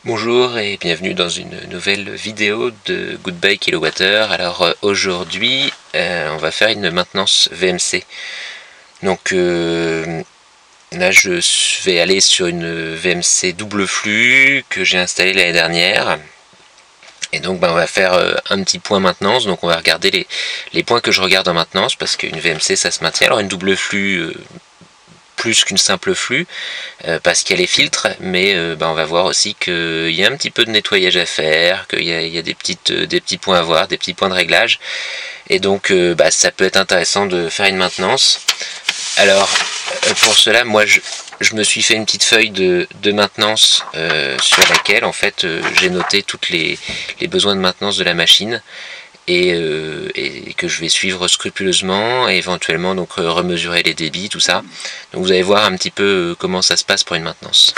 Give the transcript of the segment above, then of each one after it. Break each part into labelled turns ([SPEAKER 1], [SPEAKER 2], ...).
[SPEAKER 1] Bonjour et bienvenue dans une nouvelle vidéo de Goodbye Kilowattheure. Alors aujourd'hui on va faire une maintenance VMC. Donc là je vais aller sur une VMC double flux que j'ai installée l'année dernière. Et donc on va faire un petit point maintenance. Donc on va regarder les points que je regarde en maintenance, parce qu'une VMC ça se maintient. Alors une double flux plus qu'une simple flux, parce qu'il y a les filtres, mais on va voir aussi qu'il y a un petit peu de nettoyage à faire, qu'il y a des petits points à voir, des petits points de réglage, et donc ça peut être intéressant de faire une maintenance. Alors pour cela, moi je me suis fait une petite feuille de maintenance sur laquelle en fait j'ai noté tous les besoins de maintenance de la machine, et que je vais suivre scrupuleusement, et éventuellement donc remesurer les débits, tout ça. Donc vous allez voir un petit peu comment ça se passe pour une maintenance.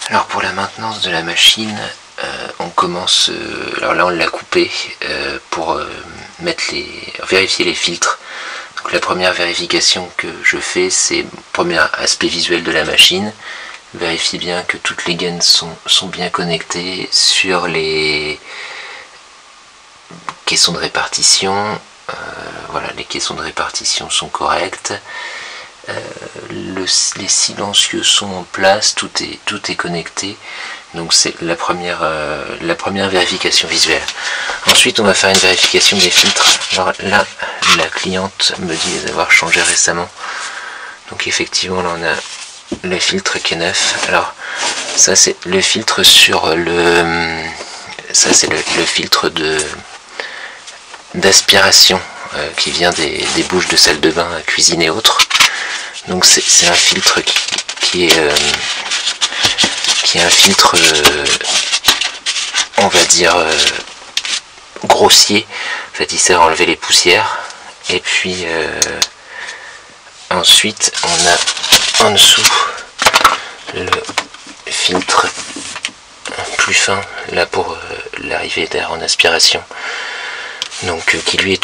[SPEAKER 1] Alors pour la maintenance de la machine, on commence, alors là on l'a coupé pour vérifier les filtres. Donc la première vérification que je fais, c'est le premier aspect visuel de la machine. Vérifier bien que toutes les gaines sont bien connectées sur les caissons de répartition. Voilà, les caissons de répartition sont corrects. Les silencieux sont en place, tout est connecté. Donc c'est la première vérification visuelle. Ensuite on va faire une vérification des filtres. Alors là la cliente me dit les avoir changés récemment. Donc effectivement là on a le filtre qui est neuf. Alors ça c'est le filtre sur le... Ça c'est le filtre d'aspiration qui vient des bouches de salle de bain, cuisine et autres. Donc c'est un filtre qui est un filtre on va dire grossier. En fait il sert à enlever les poussières. Et puis ensuite on a en dessous le filtre plus fin là pour l'arrivée d'air en aspiration, donc qui lui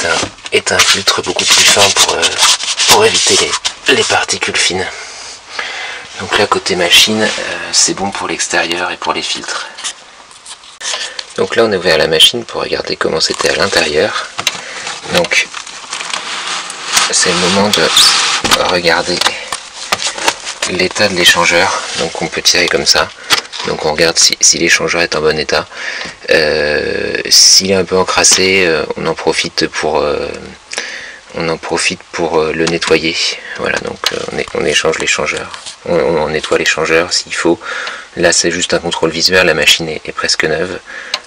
[SPEAKER 1] est un filtre beaucoup plus fin pour éviter les particules fines. Donc là côté machine c'est bon pour l'extérieur et pour les filtres. Donc là on a ouvert la machine pour regarder comment c'était à l'intérieur. Donc c'est le moment de regarder l'état de l'échangeur. Donc on peut tirer comme ça. Donc on regarde si l'échangeur est en bon état. S'il est un peu encrassé, on en profite pour le nettoyer. Voilà, donc on échange l'échangeur. On nettoie l'échangeur s'il faut. Là c'est juste un contrôle visuel, la machine est presque neuve.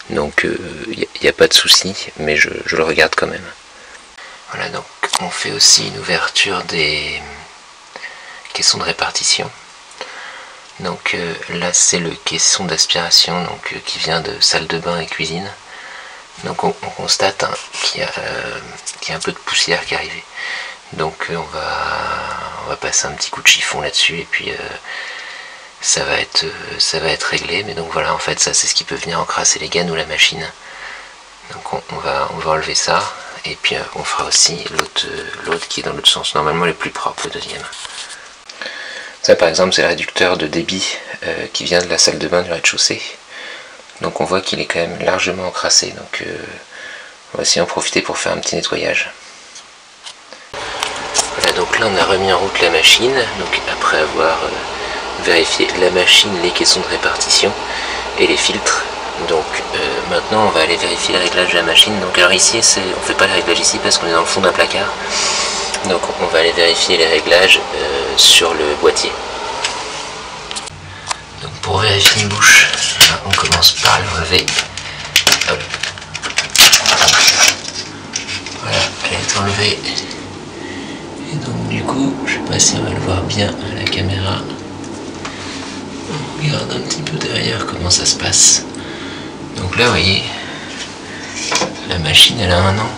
[SPEAKER 1] Donc il n'y a pas de souci, mais je le regarde quand même. Voilà, donc on fait aussi une ouverture des caissons de répartition. Donc là c'est le caisson d'aspiration, donc qui vient de salle de bain et cuisine. Donc on constate qu'il y a un peu de poussière qui est arrivée. Donc on va passer un petit coup de chiffon là-dessus, et puis ça va être réglé. Mais donc voilà, en fait ça c'est ce qui peut venir encrasser les gaines ou la machine. Donc on va enlever ça, et puis on fera aussi l'autre qui est dans l'autre sens. Normalement le plus propre, le deuxième. Ça par exemple c'est le réducteur de débit qui vient de la salle de bain du rez-de-chaussée. Donc on voit qu'il est quand même largement encrassé. Donc on va aussi en profiter pour faire un petit nettoyage. Voilà, donc là on a remis en route la machine. Donc après avoir vérifié la machine, les caissons de répartition et les filtres. Donc maintenant on va aller vérifier le réglage de la machine. Donc alors ici on ne fait pas le réglage ici parce qu'on est dans le fond d'un placard. Donc on va aller vérifier les réglages sur le boîtier. Donc pour vérifier une bouche, on commence par l'enlever. Voilà, elle est enlevée. Et donc du coup, je sais pas si on va le voir bien à la caméra. On regarde un petit peu derrière comment ça se passe. Donc là vous voyez, la machine elle a 1 an.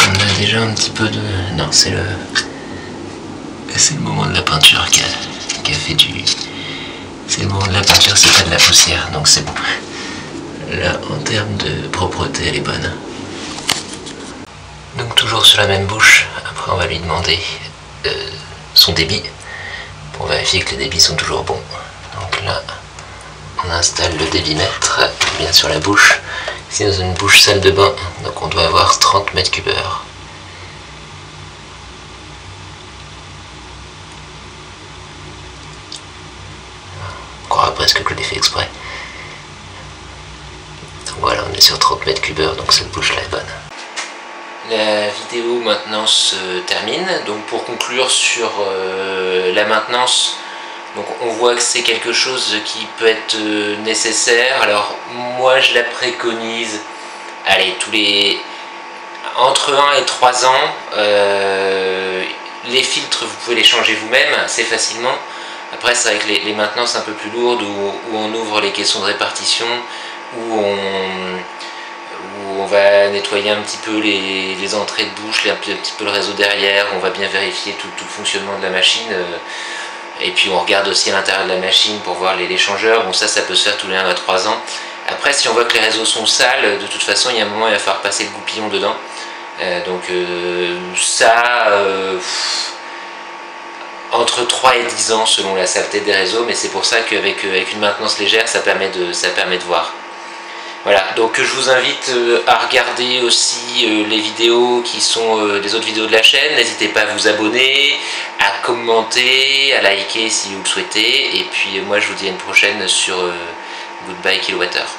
[SPEAKER 1] On a déjà un petit peu de... Non, c'est le moment de la peinture qui a fait du... C'est le moment de la peinture, c'est pas de la poussière, donc c'est bon. Là, en termes de propreté, elle est bonne. Donc toujours sur la même bouche, après on va lui demander son débit, pour vérifier que les débits sont toujours bons. Donc là, On installe le débitmètre bien sur la bouche. Ici dans une bouche salle de bain, donc on doit avoir 30 mètres cubes heure. On croirait presque que je l'ai fait exprès. Donc voilà, on est sur 30 mètres cubes heure, donc cette bouche là est bonne. La vidéo maintenant se termine. Donc pour conclure sur la maintenance, donc on voit que c'est quelque chose qui peut être nécessaire. Alors moi je la préconise, allez, entre 1 et 3 ans. Les filtres vous pouvez les changer vous-même assez facilement. Après c'est vrai que les maintenances un peu plus lourdes où on ouvre les caissons de répartition, où on va nettoyer un petit peu les entrées de bouche, un petit peu le réseau derrière, on va bien vérifier tout le fonctionnement de la machine. Et puis on regarde aussi à l'intérieur de la machine pour voir les changeurs. Bon, ça peut se faire tous les 1 à 3 ans. Après, si on voit que les réseaux sont sales, de toute façon il y a un moment il va falloir passer le goupillon dedans. Entre 3 et 10 ans selon la saleté des réseaux, mais c'est pour ça qu'avec une maintenance légère ça permet de voir. Voilà, donc je vous invite à regarder aussi les vidéos qui sont les autres vidéos de la chaîne. N'hésitez pas à vous abonner, à commenter, à liker si vous le souhaitez. Et puis moi je vous dis à une prochaine sur Goodbye Kilowatt Heure.